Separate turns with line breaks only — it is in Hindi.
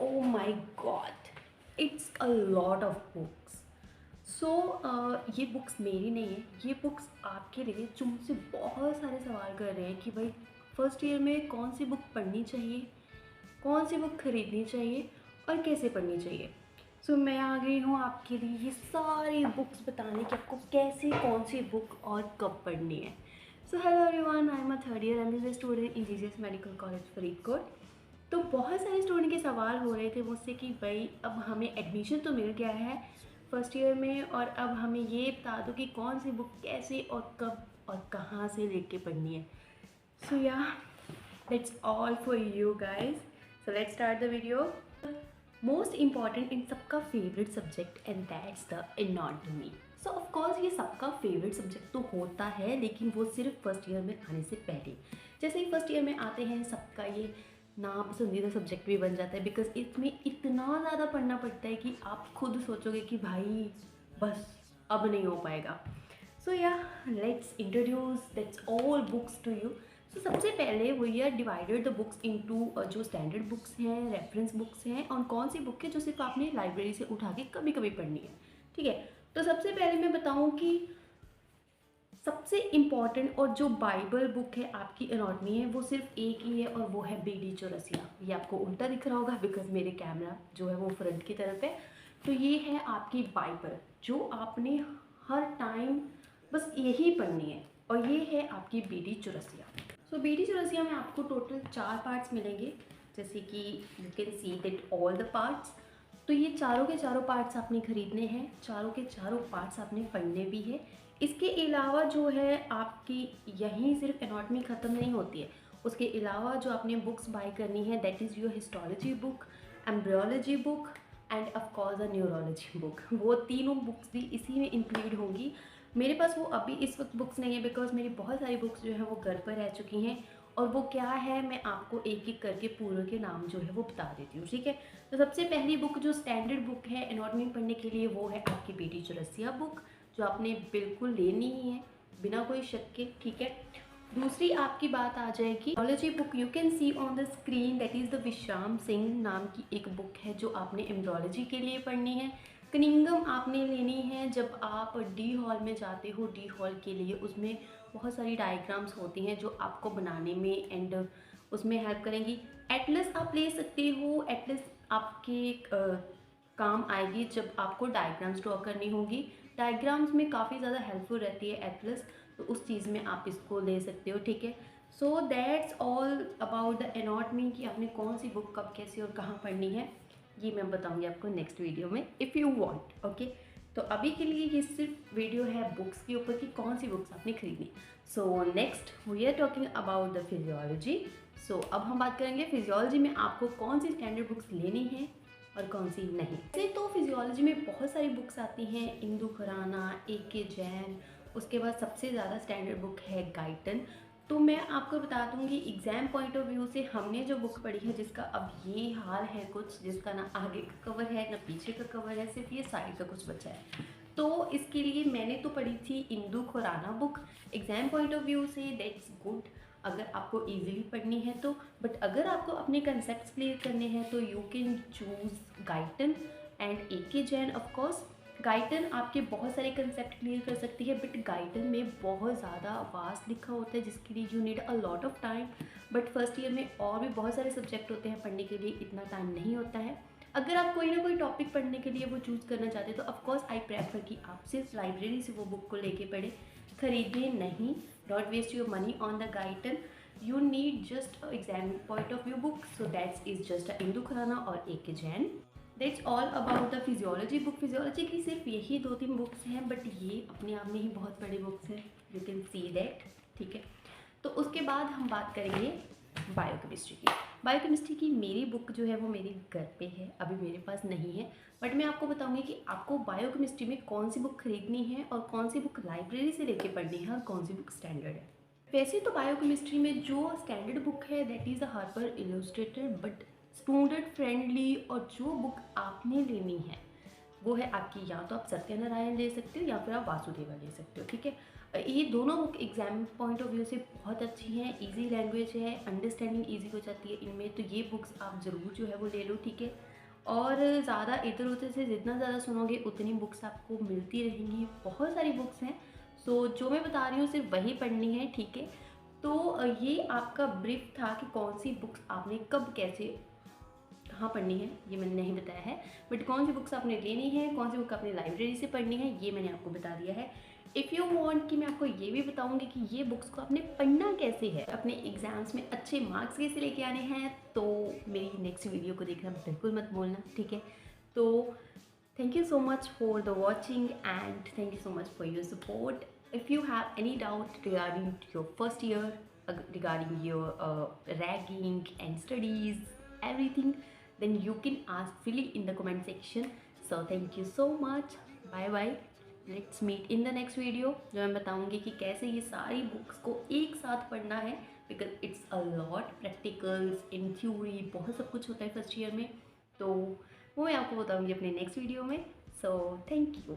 Oh my God, it's a lot of books. सो ये बुक्स मेरी नहीं है, ये बुक्स आपके लिए जो मुझसे बहुत सारे सवाल कर रहे हैं कि भाई फर्स्ट ईयर में कौन सी बुक पढ़नी चाहिए, कौन सी बुक खरीदनी चाहिए और कैसे पढ़नी चाहिए। सो मैं आ गई हूँ आपके लिए ये सारी बुक्स बताने कि आपको कैसे कौन सी बुक और कब पढ़नी है। So hello everyone, I am a third year M B student in GGS medical college Faridkot. तो बहुत सारे स्टूडेंट के सवाल हो रहे थे मुझसे कि भाई अब हमें एडमिशन तो मिल गया है फर्स्ट ईयर में, और अब हमें ये बता दो कि कौन सी बुक कैसे और कब और कहाँ से लेके पढ़नी है। So yeah that's all for you guys. So let's start the video. Most important इन सबका favourite subject and that's the anatomy. So of course ये सबका फेवरेट सब्जेक्ट तो होता है, लेकिन वो सिर्फ फर्स्ट ईयर में आने से पहले। जैसे ही फर्स्ट ईयर में आते हैं सबका ये नापसंदीदा सब्जेक्ट भी बन जाता है, बिकॉज इसमें इतना ज़्यादा पढ़ना पड़ता है कि आप खुद सोचोगे कि भाई बस अब नहीं हो पाएगा। So yeah let's introduce that's all books to you. So सबसे पहले we are divided the books into जो स्टैंडर्ड बुक्स हैं, रेफरेंस बुक्स हैं, और कौन सी बुक है जो सिर्फ आपने लाइब्रेरी से उठा के कभी कभी पढ़नी है। ठीक है, तो सबसे पहले मैं बताऊँ कि सबसे इम्पॉर्टेंट और जो बाइबल बुक है आपकी एनाटॉमी है वो सिर्फ एक ही है, और वो है बी डी चौरसिया। ये आपको उल्टा दिख रहा होगा बिकॉज मेरे कैमरा जो है वो फ्रंट की तरफ है। तो ये है आपकी बाइबल जो आपने हर टाइम बस यही पढ़नी है, और ये है आपकी बी डी चौरसिया। सो बी डी चौरसिया में आपको टोटल 4 पार्ट्स मिलेंगे, जैसे कि you can see that all the parts. तो ये चारों के चारों पार्ट्स आपने खरीदने हैं, चारों के चारों पार्ट्स आपने पढ़ने भी है। इसके अलावा जो है आपकी यहीं सिर्फ एनाटॉमी ख़त्म नहीं होती है, उसके अलावा जो आपने बुक्स बाय करनी है that is your histology book, embryology book end of course a neurology book. वो तीनों बुक्स भी इसी में इंक्लूड होंगी। मेरे पास वो अभी इस वक्त बुक्स नहीं है बिकॉज मेरी बहुत सारी बुक्स जो है वो घर पर रह चुकी हैं, और वो क्या है मैं आपको एक एक करके पूरे के नाम जो है वो बता देती हूँ। ठीक है, तो सबसे पहली बुक जो स्टैंडर्ड बुक है एनाटॉमी पढ़ने के लिए वो है आपकी बी डी चौरसिया बुक, जो आपने बिल्कुल लेनी ही है बिना कोई शक के। ठीक है, दूसरी आपकी बात आ जाएगी embryology book. You can see on the screen that is the विश्राम सिंह नाम की एक बुक है जो आपने एम्ब्रियोलॉजी के लिए पढ़नी है। कनिंगम आपने लेनी है जब आप डी हॉल में जाते हो, डी हॉल के लिए उसमें बहुत सारी डायग्राम्स होती हैं जो आपको बनाने में एंड उसमें हेल्प करेंगी। एटलस आप ले सकते हो, एटलस आपके काम आएगी जब आपको डायग्राम्स ड्रॉ करनी होगी। डायग्राम्स में काफ़ी ज़्यादा हेल्पफुल रहती है एटलस, तो उस चीज़ में आप इसको ले सकते हो। ठीक है, so that's all about the anatomy कि आपने कौन सी बुक कब कैसे और कहाँ पढ़नी है, ये मैं बताऊंगी आपको नेक्स्ट वीडियो में इफ़ यू वांट। ओके, तो अभी के लिए ये सिर्फ वीडियो है बुक्स के ऊपर कि कौन सी बुक्स आपने खरीदनी। So next we are talking about the physiology. So अब हम बात करेंगे फिजियोलॉजी में आपको कौन सी स्टैंडर्ड बुक्स लेनी है और कौन सी नहीं। वैसे तो फिजियोलॉजी में बहुत सारी बुक्स आती हैं, इंदु खुराना, ए के जैन, उसके बाद सबसे ज़्यादा स्टैंडर्ड बुक है गाइटन। तो मैं आपको बता दूंगी एग्ज़ाम पॉइंट ऑफ व्यू से हमने जो बुक पढ़ी है जिसका अब ये हाल है कुछ, जिसका ना आगे का कवर है ना पीछे का कवर है, सिर्फ ये साइड का कुछ बचा है। तो इसके लिए मैंने तो पढ़ी थी Indu Khurana book. Exam point of view से दैट्स गुड अगर आपको इजीली पढ़नी है तो, बट अगर आपको अपने कंसेप्ट क्लियर करने हैं तो you can choose Guyton and A K Jain. Of course Guyton आपके बहुत सारे कंसेप्ट क्लियर कर सकती है, बट गाइटन में बहुत ज़्यादा वास्ट लिखा होता है जिसके लिए you need a lot of time. But first year में और भी बहुत सारे सब्जेक्ट होते हैं पढ़ने के लिए, इतना टाइम नहीं होता है। अगर आप कोई ना कोई टॉपिक पढ़ने के लिए वो चूज़ करना चाहते हैं तो ऑफकोर्स आई प्रेफर कि आप सिर्फ लाइब्रेरी से वो बुक को लेके पढ़ें, खरीदें नहीं। Don't waste your money on the Guyton, you need just a exam point of view book, so that is just a Indu Khurana और A K Jain. That's all about the physiology book. Physiology की सिर्फ यही 2-3 बुक्स हैं, बट ये अपने आप में ही बहुत बड़ी बुक्स हैं, यू कैन सी दैट। ठीक है, तो उसके बाद हम बात करेंगे बायोकेमिस्ट्री की। बायोकेमिस्ट्री की मेरी बुक जो है वो मेरे घर पे है, अभी मेरे पास नहीं है, बट मैं आपको बताऊंगी कि आपको बायोकेमिस्ट्री में कौन सी बुक खरीदनी है और कौन सी बुक लाइब्रेरी से लेके पढ़नी है और कौन सी बुक स्टैंडर्ड है। वैसे तो बायोकेमिस्ट्री में जो स्टैंडर्ड बुक है that is the Harper illustrated, but student friendly और जो बुक आपने लेनी है वो है आपकी, या तो आप सत्यनारायण ले सकते हो या फिर आप वासुदेवा ले सकते हो। ठीक है, ये दोनों book exam point of view से बहुत अच्छी हैं, इजी लैंग्वेज है, अंडरस्टैंडिंग इजी हो जाती है इनमें, तो ये बुक्स आप ज़रूर जो है वो ले लो। ठीक है, और ज़्यादा इधर उधर से जितना ज़्यादा सुनोगे उतनी बुक्स आपको मिलती रहेंगी, बहुत सारी बुक्स हैं। सो जो मैं बता रही हूँ सिर्फ वही पढ़नी है, ठीक है। तो ये आपका ब्रीफ था कि कौन सी बुक्स आपने कब कैसे कहाँ पढ़नी है, ये मैंने नहीं बताया है। बट कौन सी बुक्स आपने लेनी है, कौन सी बुक आपने लाइब्रेरी से पढ़नी है, ये मैंने आपको बता दिया है। इफ़ यू वांट कि मैं आपको ये भी बताऊंगी कि ये बुक्स को आपने पढ़ना कैसे है, अपने एग्जाम्स में अच्छे मार्क्स कैसे लेके आने हैं, तो मेरी नेक्स्ट वीडियो को देखना बिल्कुल मत भूलना, ठीक है। तो thank you so much for the watching and thank you so much for your support. If you have any doubt regarding your first year, regarding your ragging and studies, everything, then you can ask freely in the comment section. So thank you so much. Bye bye. Let's meet in the next video, जो मैं बताऊंगी कि कैसे ये सारी बुक्स को एक साथ पढ़ना है, because it's a lot practicals in theory, बहुत सब कुछ होता है फर्स्ट ईयर में। तो वो मैं आपको बताऊंगी अपने नेक्स्ट वीडियो में। So thank you.